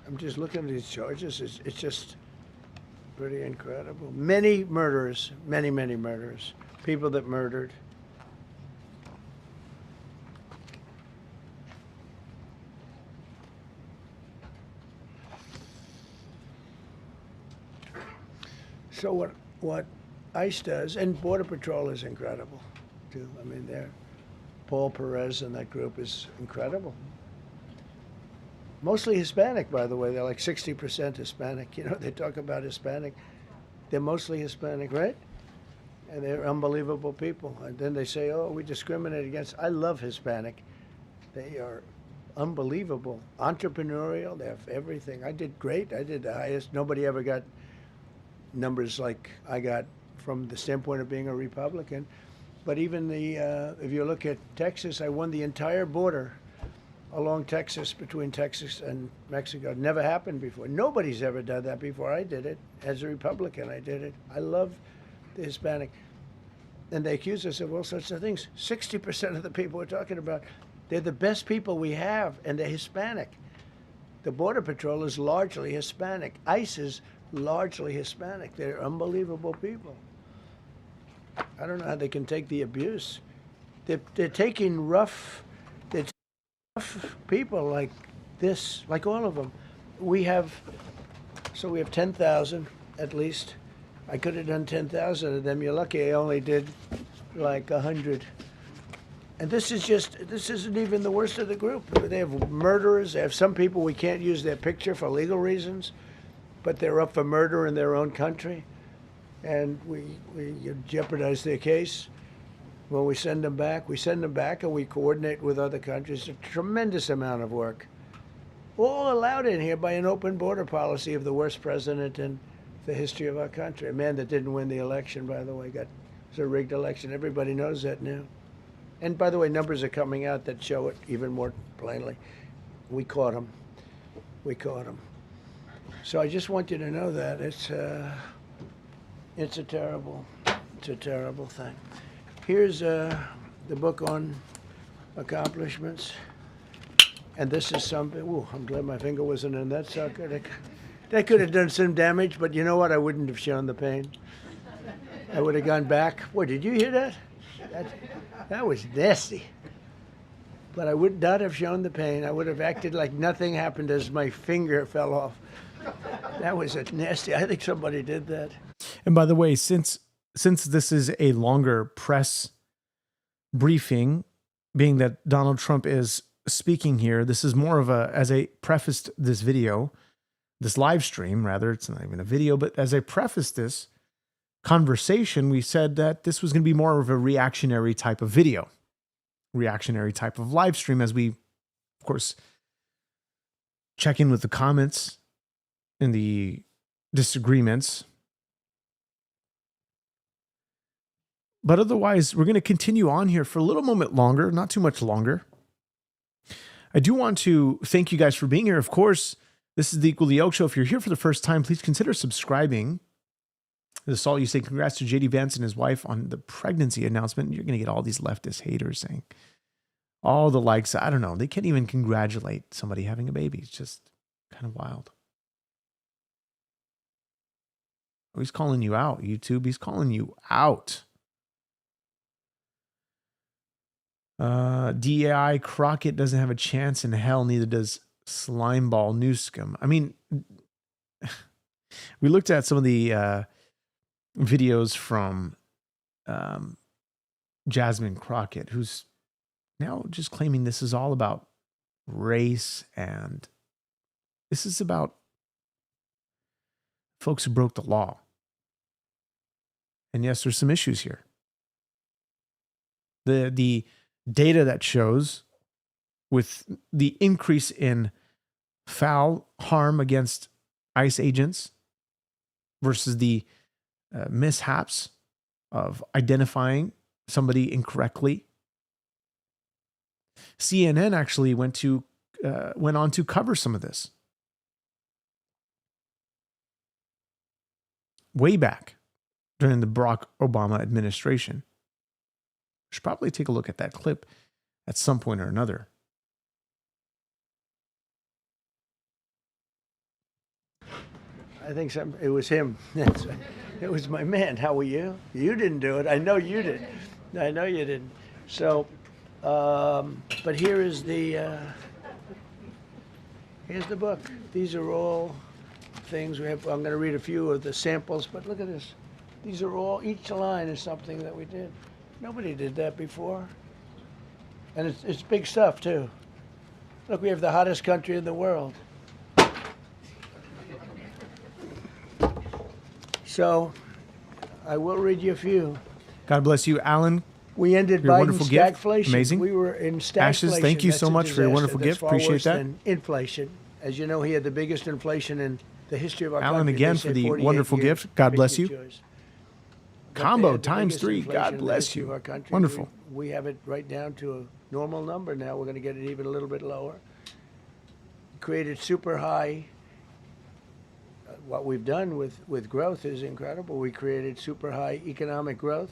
I'm just looking at these charges. It's just pretty incredible. Many murderers, many murderers. People that murdered. So what ICE does, and Border Patrol is incredible, too. I mean, Paul Perez and that group is incredible. Mostly Hispanic, by the way. They're like 60% Hispanic. You know, they talk about Hispanic. They're mostly Hispanic, right? And they're unbelievable people. And then they say, oh, we discriminate against. I love Hispanic. They are unbelievable. Entrepreneurial, they have everything. I did great. I did the highest. Nobody ever got numbers like I got from the standpoint of being a Republican. But even if you look at Texas, I won the entire border along Texas, between Texas and Mexico. It never happened before. Nobody's ever done that before. I did it. As a Republican, I did it. I love the Hispanic. And they accuse us of all sorts of things. 60% of the people we're talking about, they're the best people we have, and they're Hispanic. The Border Patrol is largely Hispanic. ICE is largely Hispanic. They're unbelievable people. I don't know how they can take the abuse. They're taking rough people like this, like all of them. We have 10,000 at least. I could have done 10,000 of them. You're lucky I only did like 100. And this isn't even the worst of the group. They have murderers. They have some people we can't use their picture for legal reasons, but they're up for murder in their own country. And we jeopardize their case. When we send them back and we coordinate with other countries. A tremendous amount of work. All allowed in here by an open border policy of the worst president in the history of our country. A man that didn't win the election, by the way, it was a rigged election. Everybody knows that now. And by the way, numbers are coming out that show it even more plainly. We caught him. We caught him. So I just want you to know that it's a terrible thing. Here's the book on accomplishments. And this is something, ooh, I'm glad my finger wasn't in that sucker. That could have done some damage, but you know what? I wouldn't have shown the pain. I would have gone back. What, did you hear that? That was nasty. But I would not have shown the pain. I would have acted like nothing happened as my finger fell off. That was a nasty, I think somebody did that. And by the way, since this is a longer press briefing, being that Donald Trump is speaking here, this is more of as I prefaced this video, this live stream, rather, it's not even a video, but as I prefaced this conversation, we said that this was going to be more of a reactionary type of video, reactionary type of live stream, as we, of course, check in with the comments and the disagreements. But otherwise, we're going to continue on here for a little moment longer, not too much longer. I do want to thank you guys for being here. Of course, this is the Equally Yoked Show. If you're here for the first time, please consider subscribing. This is all you say. Congrats to JD Vance and his wife on the pregnancy announcement. You're going to get all these leftist haters saying all the likes. I don't know. They can't even congratulate somebody having a baby. It's just kind of wild. Oh, he's calling you out, YouTube. He's calling you out. DAI Crockett doesn't have a chance in hell, neither does Slimeball Newscomb. I mean, we looked at some of the videos from Jasmine Crockett, who's now just claiming this is all about race, and this is about folks who broke the law. And yes, there's some issues here. The data that shows with the increase in foul harm against ICE agents versus the mishaps of identifying somebody incorrectly. CNN actually went on to cover some of this way back during the Barack Obama administration. Should probably take a look at that clip at some point or another. I think it was him. It was my man. How were you? You didn't do it. I know you did. I know you didn't. So, but here's the book. These are all things we have. I'm going to read a few of the samples, but look at this. These are all, each line is something that we did. Nobody did that before. And it's big stuff, too. Look, we have the hottest country in the world. So, I will read you a few. God bless you, Alan We ended Your wonderful Biden's gift. stagflation. Amazing. We were in stagflation. Ashes, thank you That's so a much for your disaster. wonderful That's gift. far Appreciate worse that. than inflation. As you know, he had the biggest inflation in the history of our Alan, country. again, They for said the 48 wonderful years. gift. God Pick bless your you. choice. But they Combo had the times biggest 3. inflation God in the bless history of you. our country. Wonderful. We have it right down to a normal number now. We're going to get it even a little bit lower. Created super high. What we've done with growth is incredible. We created super high economic growth,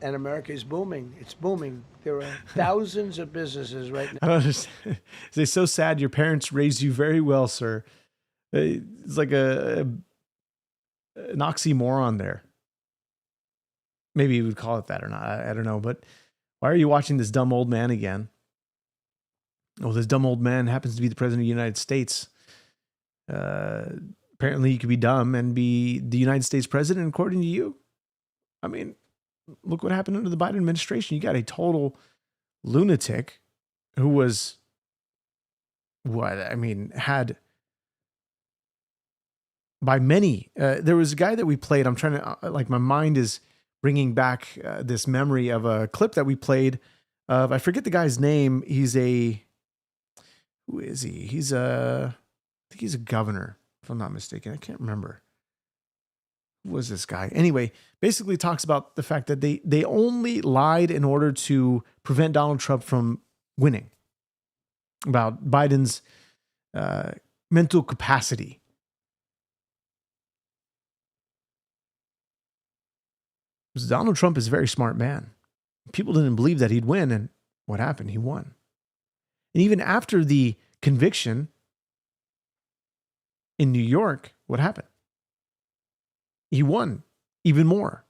and America is booming. It's booming. There are thousands of businesses right now. I don't understand. It's so sad. Your parents raised you very well, sir. It's like an oxymoron there. Maybe you would call it that or not. I don't know. But why are you watching this dumb old man again? Oh, this dumb old man happens to be the president of the United States. Apparently, he could be dumb and be the United States president, according to you. I mean, look what happened under the Biden administration. You got a total lunatic who was, had by many. There was a guy that we played. I'm trying to, my mind is bringing back this memory of a clip that we played of, I forget the guy's name. Who is he? I think he's a governor, if I'm not mistaken. I can't remember. Who was this guy? Anyway, basically talks about the fact that they only lied in order to prevent Donald Trump from winning. About Biden's mental capacity. Because Donald Trump is a very smart man. People didn't believe that he'd win, and what happened? He won. And even after the conviction in New York, what happened? He won even more.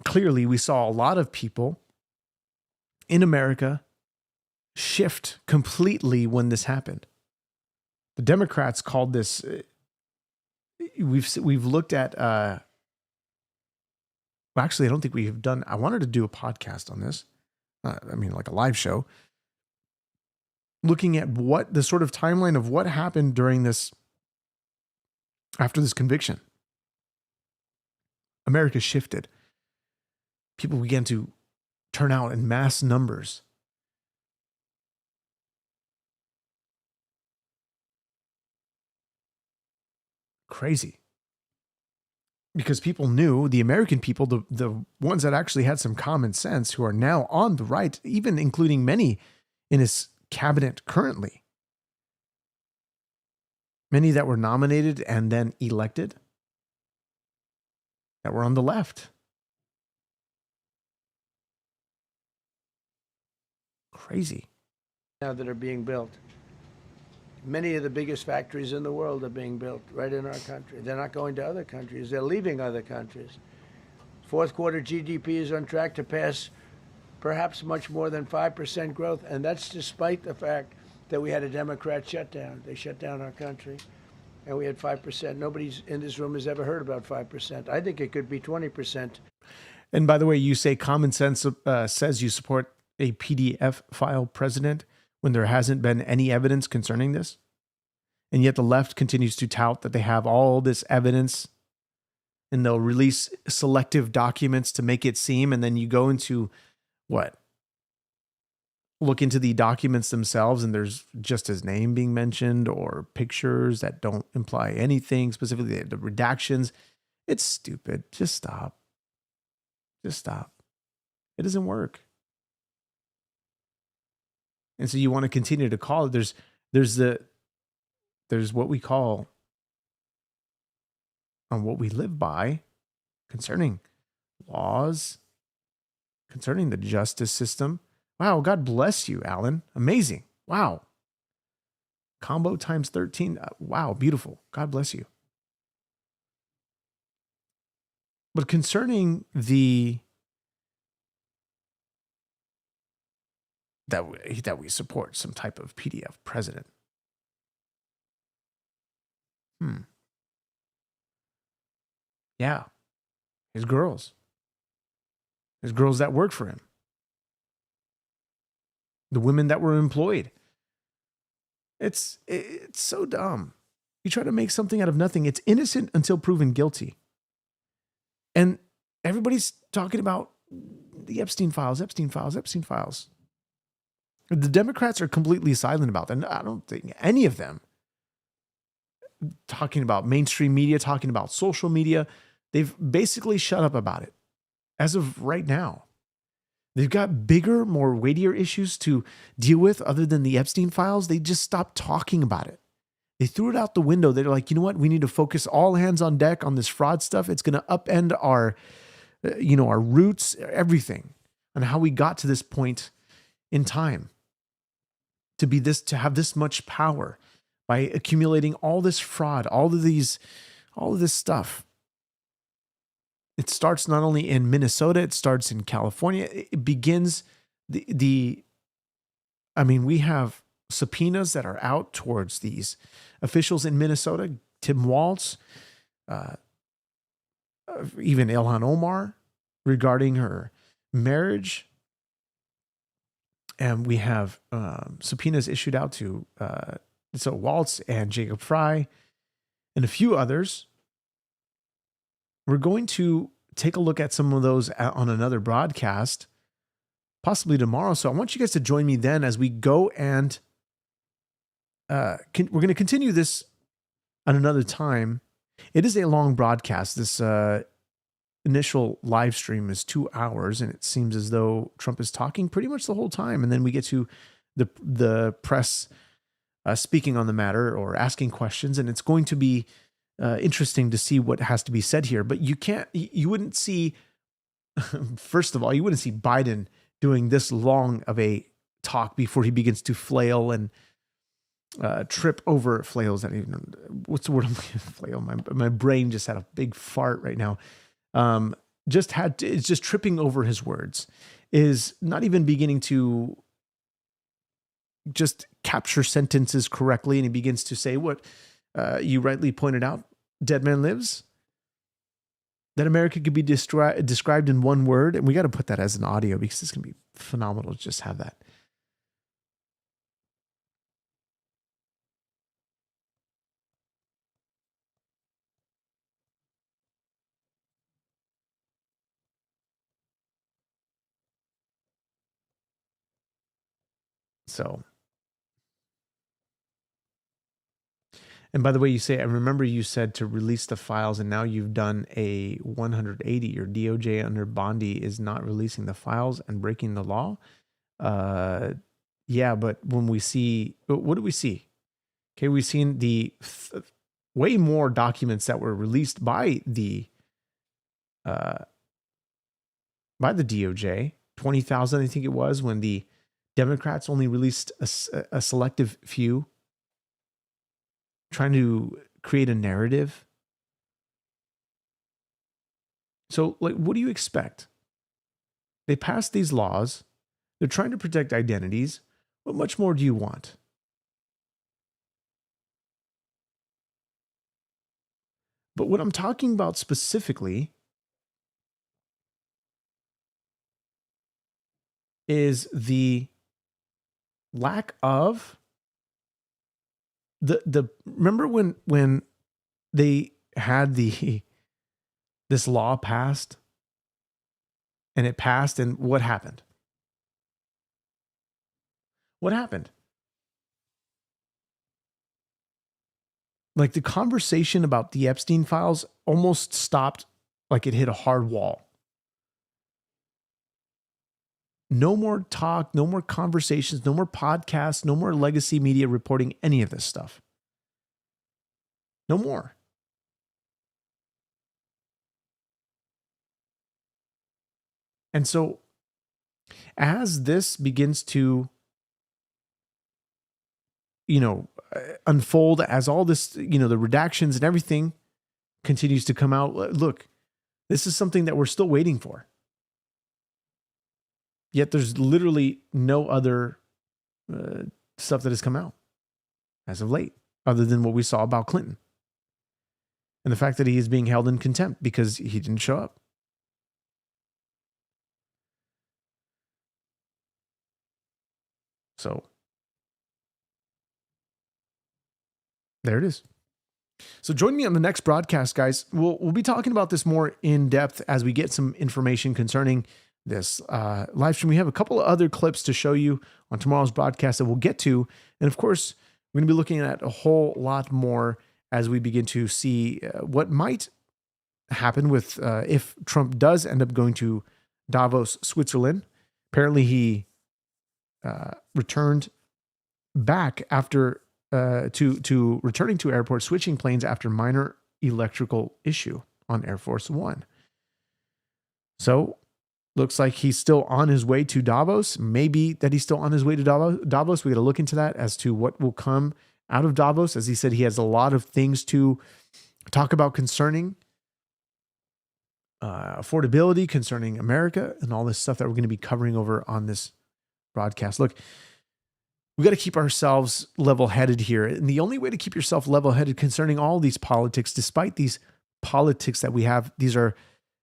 Clearly, we saw a lot of people in America shift completely when this happened. The Democrats called this. We've looked at. Actually, I don't think we've done. I wanted to do a podcast on this. Like a live show, looking at what the sort of timeline of what happened during this, after this conviction. America shifted. People began to turn out in mass numbers. Crazy. Because people knew, the American people, the ones that actually had some common sense, who are now on the right, even including many in his cabinet currently. Many that were nominated and then elected, that were on the left. Crazy. Now that are being built. Many of the biggest factories in the world are being built right in our country. They're not going to other countries. They're leaving other countries. Fourth quarter GDP is on track to pass perhaps much more than 5% growth, and that's despite the fact that we had a Democrat shutdown. They shut down our country, and we had 5%. Nobody's in this room has ever heard about 5%. I think it could be 20%. And by the way, you say common sense says you support a PDF file president when there hasn't been any evidence concerning this. And yet the left continues to tout that they have all this evidence, and they'll release selective documents to make it seem. And then you go into what? Look into the documents themselves, and there's just his name being mentioned or pictures that don't imply anything, specifically the redactions. It's stupid. Just stop. Just stop. It doesn't work. And so you want to continue to call it. There's what we call on what we live by concerning laws, concerning the justice system. Wow, God bless you, Alan. Amazing. Wow. Combo times 13. Wow, beautiful. God bless you. But concerning that we support some type of PDF president. Yeah. His girls. His girls that work for him. The women that were employed. It's so dumb. You try to make something out of nothing. It's innocent until proven guilty. And everybody's talking about the Epstein files, Epstein files, Epstein files. The Democrats are completely silent about that. And I don't think any of them talking about mainstream media, talking about social media. They've basically shut up about it as of right now. They've got bigger, more weightier issues to deal with other than the Epstein files. They just stopped talking about it. They threw it out the window. They're like, you know what? We need to focus all hands on deck on this fraud stuff. It's going to upend our, our roots, everything, and how we got to this point in time to have this much power by accumulating all this fraud, all of this stuff. It starts not only in Minnesota, it starts in California. It begins we have subpoenas that are out towards these officials in Minnesota, Tim Walz, even Ilhan Omar, regarding her marriage. And we have subpoenas issued out to Waltz and Jacob Fry and a few others. We're going to take a look at some of those on another broadcast, possibly tomorrow. So I want you guys to join me then as we go and we're going to continue this at another time. It is a long broadcast. This initial live stream is 2 hours, and it seems as though Trump is talking pretty much the whole time. And then we get to the press speaking on the matter or asking questions, and it's going to be interesting to see what has to be said here. But you wouldn't see, first of all, you wouldn't see Biden doing this long of a talk before he begins to flail and trip over flails. That even, what's the word I'm looking for? Flail. My brain just had a big fart right now. It's just tripping over his words, is not even beginning to just capture sentences correctly. And he begins to say what you rightly pointed out, dead man lives, that America could be described in one word. And we got to put that as an audio because it's going to be phenomenal to just have that. So, and by the way, I remember you said to release the files, and now you've done a 180. Your DOJ under Bondi is not releasing the files and breaking the law. Yeah, but when we see, what do we see? Okay, we've seen way more documents that were released by the DOJ. 20,000, I think it was, when the Democrats only released a selective few, trying to create a narrative. So, what do you expect? They passed these laws. They're trying to protect identities. What much more do you want? But what I'm talking about specifically is the lack of remember when they had this law passed, and it passed, and what happened? What happened? Like, the conversation about the Epstein files almost stopped, like it hit a hard wall. No more talk, no more conversations, no more podcasts, no more legacy media reporting any of this stuff. No more. And so, as this begins to, unfold, as all this, the redactions and everything continues to come out, look, this is something that we're still waiting for. Yet there's literally no other stuff that has come out as of late, other than what we saw about Clinton. And the fact that he is being held in contempt because he didn't show up. So, There it is. So join me on the next broadcast, guys. We'll be talking about this more in depth as we get some information concerning this live stream. We have a couple of other clips to show you on tomorrow's broadcast that we'll get to. And of course, we're going to be looking at a whole lot more as we begin to see what might happen with if Trump does end up going to Davos, Switzerland. Apparently he returned back after to returning to airport, switching planes after minor electrical issue on Air Force One. So looks like he's still on his way to Davos. Maybe that he's still on his way to Davos. We got to look into that as to what will come out of Davos. As he said, he has a lot of things to talk about concerning affordability, concerning America, and all this stuff that we're going to be covering over on this broadcast. Look, we got to keep ourselves level-headed here. And the only way to keep yourself level-headed concerning all these politics, despite these politics that we have, these are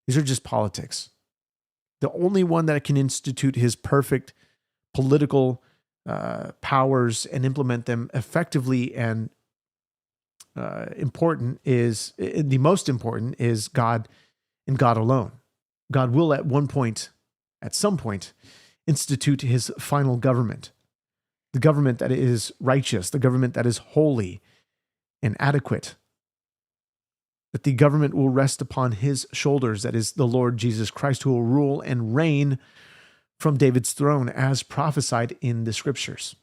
just politics. The only one that can institute his perfect political powers and implement them effectively and the most important is God and God alone. God will at some point, institute his final government. The government that is righteous, the government that is holy and adequate, that the government will rest upon his shoulders, that is the Lord Jesus Christ, who will rule and reign from David's throne as prophesied in the scriptures.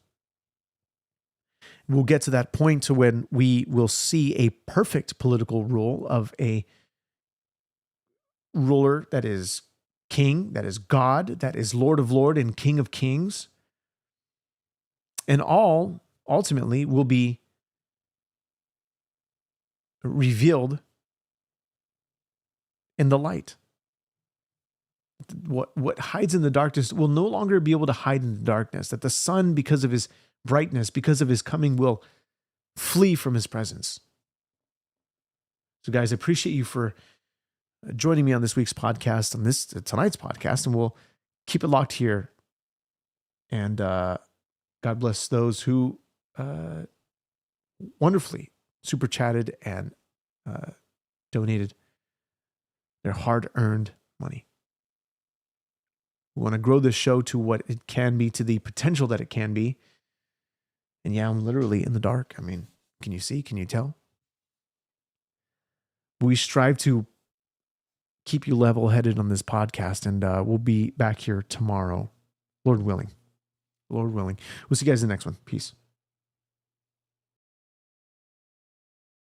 We'll get to that point to when we will see a perfect political rule of a ruler that is king, that is God, that is Lord of Lords and King of Kings. And all ultimately will be revealed in the light. What hides in the darkness will no longer be able to hide in the darkness. That the sun, because of his brightness, because of his coming, will flee from his presence. So guys, I appreciate you for joining me on this week's podcast, on tonight's podcast, and we'll keep it locked here. And God bless those who wonderfully super chatted and donated their hard-earned money. We want to grow this show to what it can be, to the potential that it can be. And yeah, I'm literally in the dark. I mean, can you see? Can you tell? We strive to keep you level-headed on this podcast, and we'll be back here tomorrow, Lord willing. Lord willing. We'll see you guys in the next one. Peace.